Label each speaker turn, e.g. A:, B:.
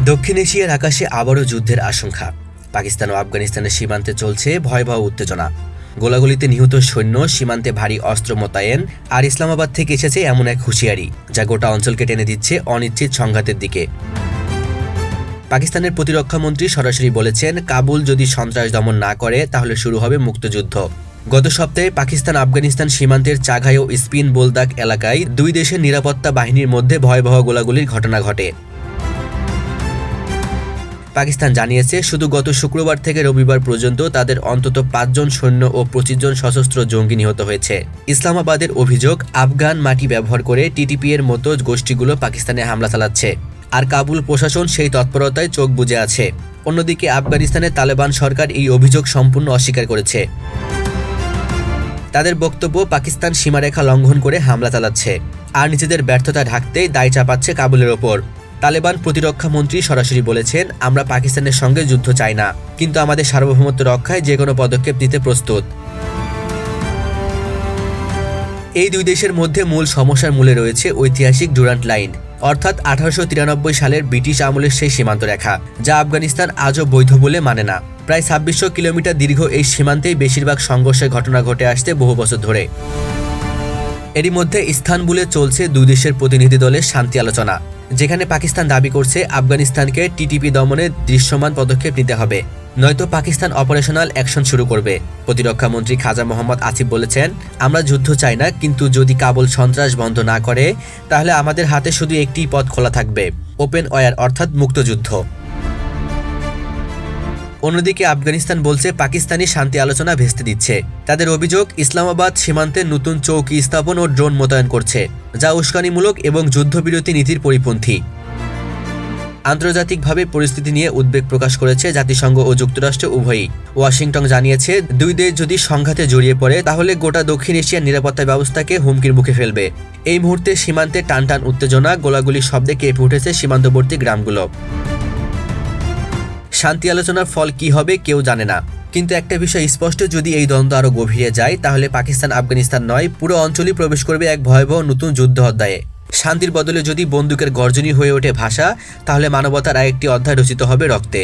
A: দক্ষিণ এশিয়ার আকাশে আবারও যুদ্ধের আশঙ্কা। পাকিস্তান ও আফগানিস্তানের সীমান্তে চলছে ভয়াবহ উত্তেজনা। গোলাগুলিতে নিহত সৈন্য, সীমান্তে ভারী অস্ত্র মোতায়েন, আর ইসলামাবাদ থেকে এসেছে এমন এক হুঁশিয়ারি যা গোটা অঞ্চলকে টেনে দিচ্ছে অনিশ্চিত সংঘাতের দিকে। পাকিস্তানের প্রতিরক্ষামন্ত্রী সরাসরি বলেছেন, কাবুল যদি সন্ত্রাস দমন না করে তাহলে শুরু হবে মুক্তযুদ্ধ। গত সপ্তাহে পাকিস্তান আফগানিস্তান সীমান্তের চাঘাই ও স্পিন বোলদাক এলাকায় দুই দেশের নিরাপত্তা বাহিনীর মধ্যে ভয়াবহ গোলাগুলির ঘটনা ঘটে। পাকিস্তান জানিয়েছে, শুধু গত শুক্রবার থেকে রবিবার পর্যন্ত তাদের অন্তত 5 জন সৈন্য ও 25 জন সশস্ত্র জঙ্গি নিহত হয়েছে। ইসলামাবাদের অভিযোগ, আফগান মাটি ব্যবহার করে টিটিপি এর মতো গোষ্ঠীগুলো পাকিস্তানে হামলা চালাচ্ছে, আর কাবুল প্রশাসন সেই তৎপরতায় চোখ বুজে আছে। অন্যদিকে আফগানিস্তানের তালেবান সরকার এই অভিযোগ সম্পূর্ণ অস্বীকার করেছে। তাদের বক্তব্য, পাকিস্তান সীমারেখা লঙ্ঘন করে হামলা চালাচ্ছে আর নিজেদের ব্যর্থতা ঢাকতেই দায় চাপাচ্ছে কাবুলের ওপর। তালেবান প্রতিরক্ষা মন্ত্রী সরাসরি বলেছেন, আমরা পাকিস্তানের সঙ্গে যুদ্ধ চাই না, কিন্তু আমাদের সার্বভৌমত্ব রক্ষায় যে কোনো পদক্ষেপ দিতে প্রস্তুত। এই দুই দেশের মধ্যে মূল সমস্যার মূলে রয়েছে ঐতিহাসিক ডুরান্ট লাইন, অর্থাৎ 1893 সালের ব্রিটিশ আমলের সেই সীমান্ত রেখা, যা আফগানিস্তান আজও বৈধ বলে মানে না। প্রায় 2600 কিলোমিটার দীর্ঘ এই সীমান্তেই বেশিরভাগ সংঘর্ষের ঘটনা ঘটে আসছে বহু বছর ধরে। এরই মধ্যে ইস্তানবুলে চলছে দুই দেশের প্রতিনিধি দলের শান্তি আলোচনা, যেখানে পাকিস্তান দাবি করছে আফগানিস্তানকে টিটিপি দমনে দৃশ্যমান পদক্ষেপ নিতে হবে, নয়তো পাকিস্তান অপারেশনাল অ্যাকশন শুরু করবে। প্রতিরক্ষা মন্ত্রী খাজা মোহাম্মদ আসিফ বলেছেন, আমরা যুদ্ধ চাই না, কিন্তু যদি কাবুল সন্ত্রাস বন্ধ না করে তাহলে আমাদের হাতে শুধু একটি পথ খোলা থাকবে, ওপেন ওয়ার, অর্থাৎ মুক্তযুদ্ধ। অন্যদিকে আফগানিস্তান বলছে, পাকিস্তানি শান্তি আলোচনা ভেস্তে দিচ্ছে। তাদের অভিযোগ, ইসলামাবাদ সীমান্তে নতুন চৌকি স্থাপন ও ড্রোন মোতায়েন করছে, যা উস্কানিমূলক এবং যুদ্ধবিরতি নীতির পরিপন্থী। আন্তর্জাতিকভাবে পরিস্থিতি নিয়ে উদ্বেগ প্রকাশ করেছে জাতিসংঘ ও যুক্তরাষ্ট্র উভয়ই। ওয়াশিংটন জানিয়েছে, দুই দেশ যদি সংঘাতে জড়িয়ে পড়ে তাহলে গোটা দক্ষিণ এশিয়ার নিরাপত্তা ব্যবস্থাকে হুমকির মুখে ফেলবে। এই মুহূর্তে সীমান্তে টানটান উত্তেজনা, গোলাগুলির শব্দে কেঁপে উঠেছে সীমান্তবর্তী গ্রামগুলো। শান্তি আলোচনার ফল কি হবে কেউ জানে না, কিন্তু একটা বিষয় স্পষ্ট, যদি এই দ্বন্দ্ব আরও গভীরে যায় তাহলে পাকিস্তান আফগানিস্তান নয়, পুরো অঞ্চলই প্রবেশ করবে এক ভয়াবহ নতুন যুদ্ধ অধ্যায়ে। শান্তির বদলে যদি বন্দুকের গর্জনই হয়ে ওঠে ভাষা, তাহলে মানবতার আরেকটি অধ্যায় রচিত হবে রক্তে।